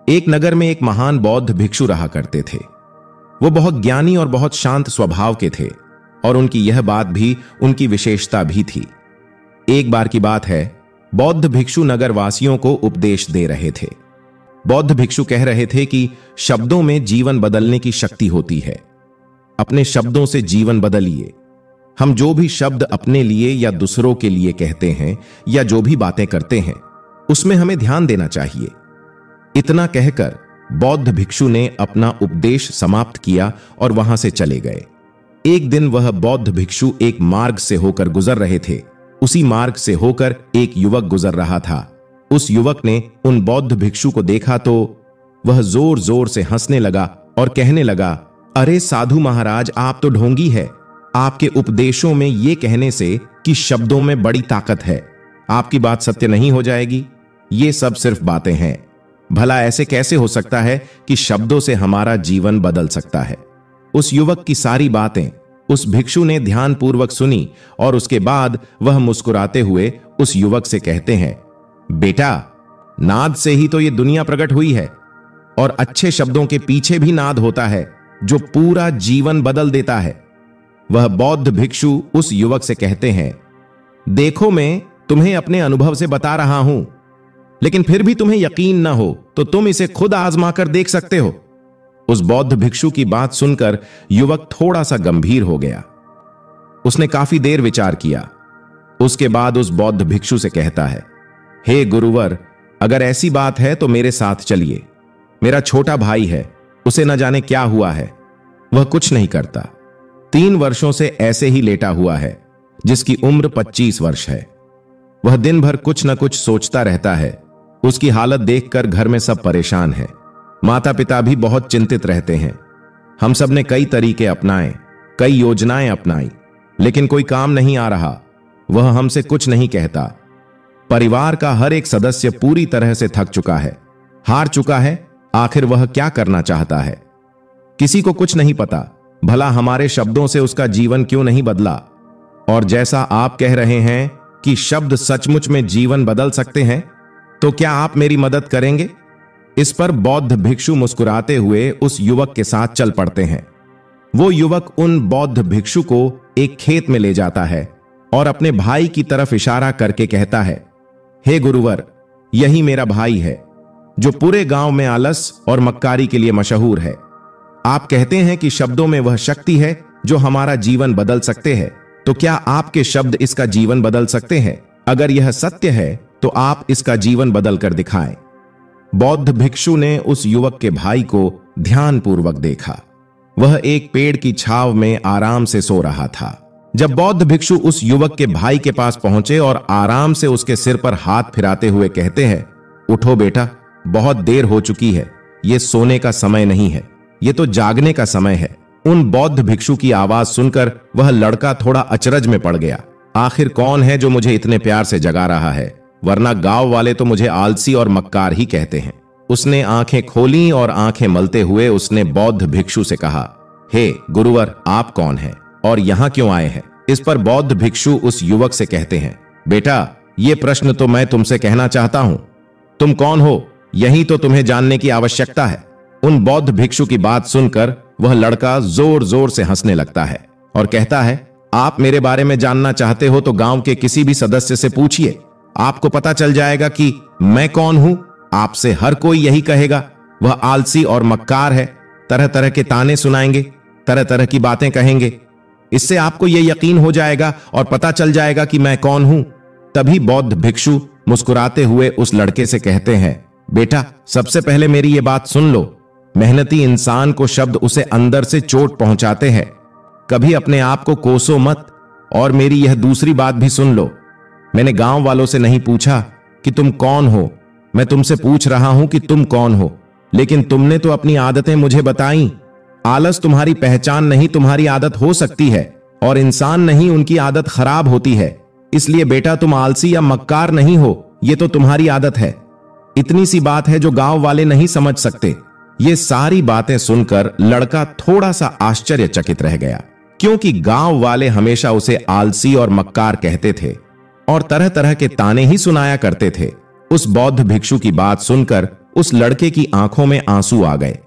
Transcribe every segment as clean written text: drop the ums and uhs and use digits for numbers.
एक नगर में एक महान बौद्ध भिक्षु रहा करते थे। वो बहुत ज्ञानी और बहुत शांत स्वभाव के थे और उनकी यह बात भी उनकी विशेषता भी थी। एक बार की बात है, बौद्ध भिक्षु नगर वासियों को उपदेश दे रहे थे। बौद्ध भिक्षु कह रहे थे कि शब्दों में जीवन बदलने की शक्ति होती है। अपने शब्दों से जीवन बदलिए। हम जो भी शब्द अपने लिए या दूसरों के लिए कहते हैं या जो भी बातें करते हैं, उसमें हमें ध्यान देना चाहिए। इतना कहकर बौद्ध भिक्षु ने अपना उपदेश समाप्त किया और वहां से चले गए। एक दिन वह बौद्ध भिक्षु एक मार्ग से होकर गुजर रहे थे। उसी मार्ग से होकर एक युवक गुजर रहा था। उस युवक ने उन बौद्ध भिक्षु को देखा तो वह जोर जोर से हंसने लगा और कहने लगा, अरे साधु महाराज, आप तो ढोंगी है। आपके उपदेशों में यह कहने से कि शब्दों में बड़ी ताकत है, आपकी बात सत्य नहीं हो जाएगी। ये सब सिर्फ बातें हैं। भला ऐसे कैसे हो सकता है कि शब्दों से हमारा जीवन बदल सकता है? उस युवक की सारी बातें उस भिक्षु ने ध्यानपूर्वक सुनी और उसके बाद वह मुस्कुराते हुए उस युवक से कहते हैं, बेटा, नाद से ही तो ये दुनिया प्रकट हुई है और अच्छे शब्दों के पीछे भी नाद होता है जो पूरा जीवन बदल देता है। वह बौद्ध भिक्षु उस युवक से कहते हैं, देखो, मैं तुम्हें अपने अनुभव से बता रहा हूं, लेकिन फिर भी तुम्हें यकीन न हो तो तुम इसे खुद आजमा कर देख सकते हो। उस बौद्ध भिक्षु की बात सुनकर युवक थोड़ा सा गंभीर हो गया। उसने काफी देर विचार किया। उसके बाद उस बौद्ध भिक्षु से कहता है, हे गुरुवर, अगर ऐसी बात है तो मेरे साथ चलिए। मेरा छोटा भाई है, उसे न जाने क्या हुआ है। वह कुछ नहीं करता, 3 वर्षों से ऐसे ही लेटा हुआ है, जिसकी उम्र 25 वर्ष है। वह दिन भर कुछ न कुछ सोचता रहता है। उसकी हालत देखकर घर में सब परेशान हैं। माता पिता भी बहुत चिंतित रहते हैं। हम सब ने कई तरीके अपनाए, कई योजनाएं अपनाई, लेकिन कोई काम नहीं आ रहा। वह हमसे कुछ नहीं कहता। परिवार का हर एक सदस्य पूरी तरह से थक चुका है, हार चुका है। आखिर वह क्या करना चाहता है? किसी को कुछ नहीं पता। भला हमारे शब्दों से उसका जीवन क्यों नहीं बदला? और जैसा आप कह रहे हैं कि शब्द सचमुच में जीवन बदल सकते हैं, तो क्या आप मेरी मदद करेंगे? इस पर बौद्ध भिक्षु मुस्कुराते हुए उस युवक के साथ चल पड़ते हैं। वो युवक उन बौद्ध भिक्षु को एक खेत में ले जाता है और अपने भाई की तरफ इशारा करके कहता है, हे गुरुवर, यही मेरा भाई है जो पूरे गांव में आलस और मक्कारी के लिए मशहूर है। आप कहते हैं कि शब्दों में वह शक्ति है जो हमारा जीवन बदल सकते हैं, तो क्या आपके शब्द इसका जीवन बदल सकते हैं? अगर यह सत्य है तो आप इसका जीवन बदल कर दिखाएं। बौद्ध भिक्षु ने उस युवक के भाई को ध्यानपूर्वक देखा। वह एक पेड़ की छांव में आराम से सो रहा था। जब बौद्ध भिक्षु उस युवक के भाई के पास पहुंचे और आराम से उसके सिर पर हाथ फिराते हुए कहते हैं, उठो बेटा, बहुत देर हो चुकी है। यह सोने का समय नहीं है, यह तो जागने का समय है। उन बौद्ध भिक्षु की आवाज सुनकर वह लड़का थोड़ा अचरज में पड़ गया। आखिर कौन है जो मुझे इतने प्यार से जगा रहा है? वरना गांव वाले तो मुझे आलसी और मक्कार ही कहते हैं। उसने आंखें खोली और आंखें मलते हुए उसने बौद्ध भिक्षु से कहा, हे गुरुवर, आप कौन हैं और यहां क्यों आए हैं? इस पर बौद्ध भिक्षु उस युवक से कहते हैं, बेटा, यह प्रश्न तो मैं तुमसे कहना चाहता हूं। तुम कौन हो, यही तो तुम्हें जानने की आवश्यकता है। उन बौद्ध भिक्षु की बात सुनकर वह लड़का जोर जोर से हंसने लगता है और कहता है, आप मेरे बारे में जानना चाहते हो तो गांव के किसी भी सदस्य से पूछिए। आपको पता चल जाएगा कि मैं कौन हूं। आपसे हर कोई यही कहेगा, वह आलसी और मक्कार है। तरह तरह के ताने सुनाएंगे, तरह तरह की बातें कहेंगे। इससे आपको यह यकीन हो जाएगा और पता चल जाएगा कि मैं कौन हूं। तभी बौद्ध भिक्षु मुस्कुराते हुए उस लड़के से कहते हैं, बेटा, सबसे पहले मेरी यह बात सुन लो। मेहनती इंसान को शब्द उसे अंदर से चोट पहुंचाते हैं। कभी अपने आप को कोसो मत। और मेरी यह दूसरी बात भी सुन लो। मैंने गांव वालों से नहीं पूछा कि तुम कौन हो, मैं तुमसे पूछ रहा हूं कि तुम कौन हो। लेकिन तुमने तो अपनी आदतें मुझे बताई। आलस तुम्हारी पहचान नहीं, तुम्हारी आदत हो सकती है, और इंसान नहीं, उनकी आदत खराब होती है। इसलिए बेटा, तुम आलसी या मक्कार नहीं हो, यह तो तुम्हारी आदत है। इतनी सी बात है जो गांव वाले नहीं समझ सकते। ये सारी बातें सुनकर लड़का थोड़ा सा आश्चर्यचकित रह गया, क्योंकि गांव वाले हमेशा उसे आलसी और मक्कार कहते थे और तरह तरह के ताने ही सुनाया करते थे। उस बौद्ध भिक्षु की बात सुनकर उस लड़के की आंखों में आंसू आ गए।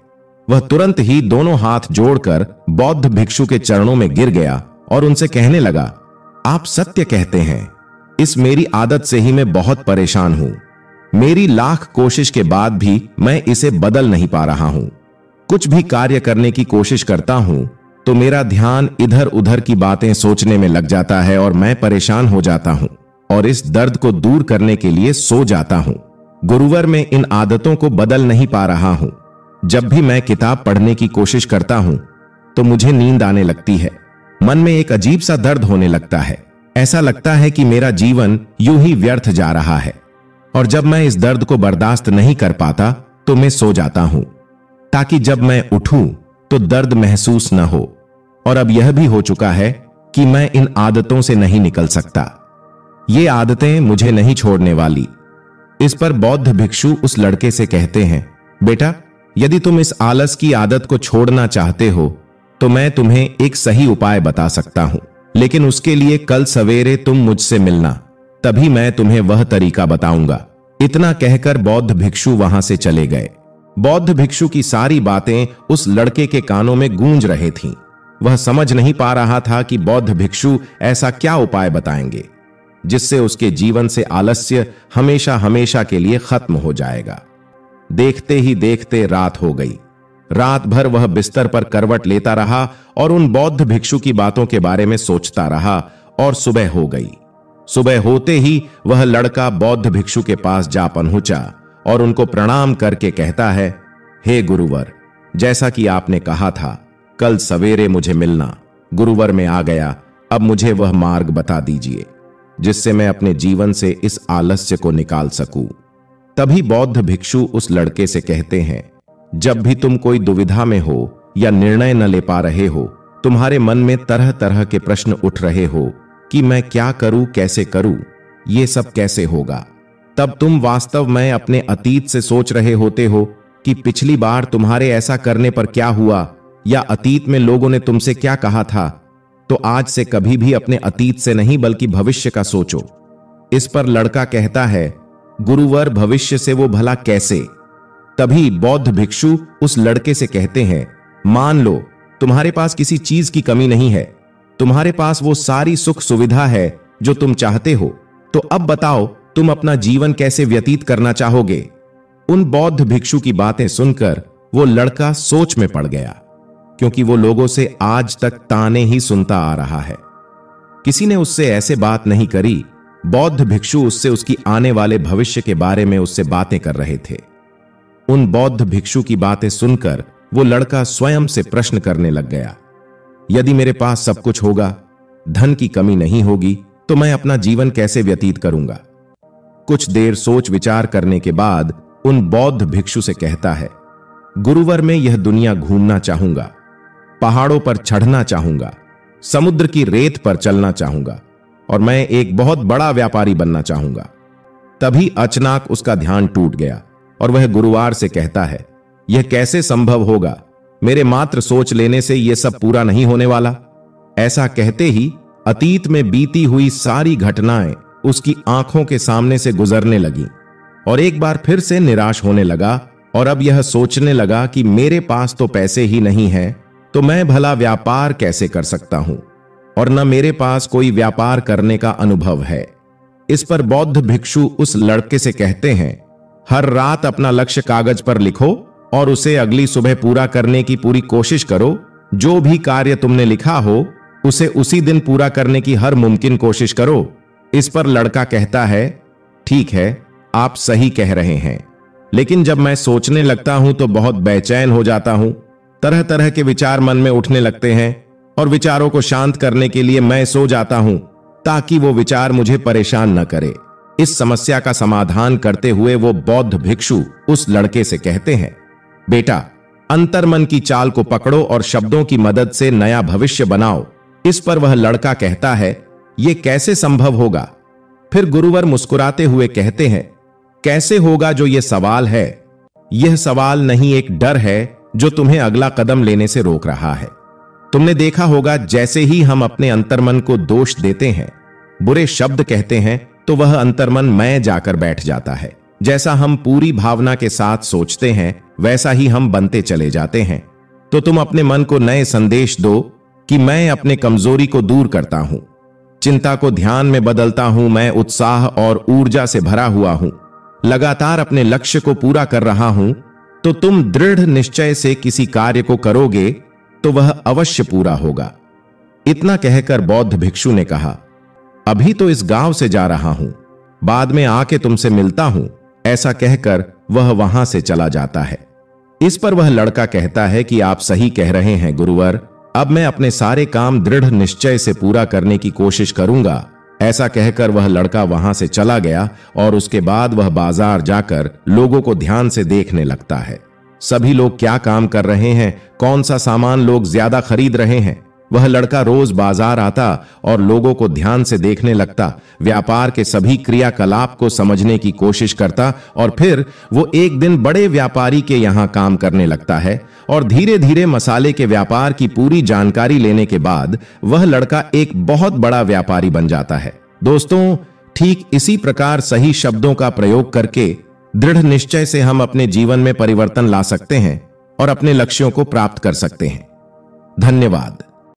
वह तुरंत ही दोनों हाथ जोड़कर बौद्ध भिक्षु के चरणों में गिर गया और उनसे कहने लगा, आप सत्य कहते हैं। इस मेरी आदत से ही मैं बहुत परेशान हूं। मेरी लाख कोशिश के बाद भी मैं इसे बदल नहीं पा रहा हूं। कुछ भी कार्य करने की कोशिश करता हूं तो मेरा ध्यान इधर उधर की बातें सोचने में लग जाता है और मैं परेशान हो जाता हूं और इस दर्द को दूर करने के लिए सो जाता हूं। गुरुवर, मैं इन आदतों को बदल नहीं पा रहा हूं। जब भी मैं किताब पढ़ने की कोशिश करता हूं तो मुझे नींद आने लगती है। मन में एक अजीब सा दर्द होने लगता है। ऐसा लगता है कि मेरा जीवन यूं ही व्यर्थ जा रहा है। और जब मैं इस दर्द को बर्दाश्त नहीं कर पाता तो मैं सो जाता हूं, ताकि जब मैं उठूं तो दर्द महसूस न हो। और अब यह भी हो चुका है कि मैं इन आदतों से नहीं निकल सकता। ये आदतें मुझे नहीं छोड़ने वाली। इस पर बौद्ध भिक्षु उस लड़के से कहते हैं, बेटा, यदि तुम इस आलस की आदत को छोड़ना चाहते हो तो मैं तुम्हें एक सही उपाय बता सकता हूं, लेकिन उसके लिए कल सवेरे तुम मुझसे मिलना, तभी मैं तुम्हें वह तरीका बताऊंगा। इतना कहकर बौद्ध भिक्षु वहां से चले गए। बौद्ध भिक्षु की सारी बातें उस लड़के के कानों में गूंज रही थीं। वह समझ नहीं पा रहा था कि बौद्ध भिक्षु ऐसा क्या उपाय बताएंगे जिससे उसके जीवन से आलस्य हमेशा हमेशा के लिए खत्म हो जाएगा। देखते ही देखते रात हो गई। रात भर वह बिस्तर पर करवट लेता रहा और उन बौद्ध भिक्षु की बातों के बारे में सोचता रहा और सुबह हो गई। सुबह होते ही वह लड़का बौद्ध भिक्षु के पास जा पहुंचा और उनको प्रणाम करके कहता है, हे गुरुवर, जैसा कि आपने कहा था कल सवेरे मुझे मिलना, गुरुवर में आ गया। अब मुझे वह मार्ग बता दीजिए जिससे मैं अपने जीवन से इस आलस्य को निकाल सकूं। तभी बौद्ध भिक्षु उस लड़के से कहते हैं, जब भी तुम कोई दुविधा में हो या निर्णय न ले पा रहे हो, तुम्हारे मन में तरह तरह के प्रश्न उठ रहे हो कि मैं क्या करूं, कैसे करूं, ये सब कैसे होगा, तब तुम वास्तव में अपने अतीत से सोच रहे होते हो कि पिछली बार तुम्हारे ऐसा करने पर क्या हुआ या अतीत में लोगों ने तुमसे क्या कहा था। तो आज से कभी भी अपने अतीत से नहीं बल्कि भविष्य का सोचो। इस पर लड़का कहता है, गुरुवर, भविष्य से वो भला कैसे? तभी बौद्ध भिक्षु उस लड़के से कहते हैं, मान लो तुम्हारे पास किसी चीज की कमी नहीं है, तुम्हारे पास वो सारी सुख सुविधा है जो तुम चाहते हो, तो अब बताओ तुम अपना जीवन कैसे व्यतीत करना चाहोगे? उन बौद्ध भिक्षु की बातें सुनकर वो लड़का सोच में पड़ गया, क्योंकि वो लोगों से आज तक ताने ही सुनता आ रहा है। किसी ने उससे ऐसे बात नहीं करी। बौद्ध भिक्षु उससे उसकी आने वाले भविष्य के बारे में उससे बातें कर रहे थे। उन बौद्ध भिक्षु की बातें सुनकर वो लड़का स्वयं से प्रश्न करने लग गया, यदि मेरे पास सब कुछ होगा, धन की कमी नहीं होगी, तो मैं अपना जीवन कैसे व्यतीत करूंगा? कुछ देर सोच विचार करने के बाद उन बौद्ध भिक्षु से कहता है, गुरुवर, मैं यह दुनिया घूमना चाहूंगा, पहाड़ों पर चढ़ना चाहूंगा, समुद्र की रेत पर चलना चाहूंगा और मैं एक बहुत बड़ा व्यापारी बनना चाहूंगा। तभी अचानक उसका ध्यान टूट गया और वह गुरुवार से कहता है, यह कैसे संभव होगा? मेरे मात्र सोच लेने से यह सब पूरा नहीं होने वाला। ऐसा कहते ही अतीत में बीती हुई सारी घटनाएं उसकी आंखों के सामने से गुजरने लगी और एक बार फिर से निराश होने लगा और अब यह सोचने लगा कि मेरे पास तो पैसे ही नहीं है, तो मैं भला व्यापार कैसे कर सकता हूं, और न मेरे पास कोई व्यापार करने का अनुभव है। इस पर बौद्ध भिक्षु उस लड़के से कहते हैं, हर रात अपना लक्ष्य कागज पर लिखो और उसे अगली सुबह पूरा करने की पूरी कोशिश करो। जो भी कार्य तुमने लिखा हो उसे उसी दिन पूरा करने की हर मुमकिन कोशिश करो। इस पर लड़का कहता है, ठीक है, आप सही कह रहे हैं, लेकिन जब मैं सोचने लगता हूं तो बहुत बेचैन हो जाता हूं। तरह तरह के विचार मन में उठने लगते हैं और विचारों को शांत करने के लिए मैं सो जाता हूं ताकि वो विचार मुझे परेशान न करे। इस समस्या का समाधान करते हुए वो बौद्ध भिक्षु उस लड़के से कहते हैं, बेटा, अंतर्मन की चाल को पकड़ो और शब्दों की मदद से नया भविष्य बनाओ। इस पर वह लड़का कहता है, यह कैसे संभव होगा? फिर गुरुवर मुस्कुराते हुए कहते हैं, कैसे होगा जो यह सवाल है? यह सवाल नहीं, एक डर है जो तुम्हें अगला कदम लेने से रोक रहा है। तुमने देखा होगा, जैसे ही हम अपने अंतर्मन को दोष देते हैं, बुरे शब्द कहते हैं, तो वह अंतर्मन मैं जाकर बैठ जाता है जैसा हम पूरी भावना के साथ सोचते हैं वैसा ही हम बनते चले जाते हैं। तो तुम अपने मन को नए संदेश दो कि मैं अपने कमजोरी को दूर करता हूं, चिंता को ध्यान में बदलता हूं, मैं उत्साह और ऊर्जा से भरा हुआ हूं, लगातार अपने लक्ष्य को पूरा कर रहा हूं। तो तुम दृढ़ निश्चय से किसी कार्य को करोगे तो वह अवश्य पूरा होगा। इतना कहकर बौद्ध भिक्षु ने कहा, अभी तो इस गांव से जा रहा हूं, बाद में आके तुमसे मिलता हूं। ऐसा कहकर वह वहां से चला जाता है। इस पर वह लड़का कहता है कि आप सही कह रहे हैं गुरुवर, अब मैं अपने सारे काम दृढ़ निश्चय से पूरा करने की कोशिश करूंगा। ऐसा कहकर वह लड़का वहां से चला गया और उसके बाद वह बाजार जाकर लोगों को ध्यान से देखने लगता है। सभी लोग क्या काम कर रहे हैं, कौन सा सामान लोग ज्यादा खरीद रहे हैं। वह लड़का रोज बाजार आता और लोगों को ध्यान से देखने लगता, व्यापार के सभी क्रियाकलाप को समझने की कोशिश करता और फिर वो एक दिन बड़े व्यापारी के यहां काम करने लगता है और धीरे धीरे मसाले के व्यापार की पूरी जानकारी लेने के बाद वह लड़का एक बहुत बड़ा व्यापारी बन जाता है। दोस्तों, ठीक इसी प्रकार सही शब्दों का प्रयोग करके दृढ़ निश्चय से हम अपने जीवन में परिवर्तन ला सकते हैं और अपने लक्ष्यों को प्राप्त कर सकते हैं। धन्यवाद।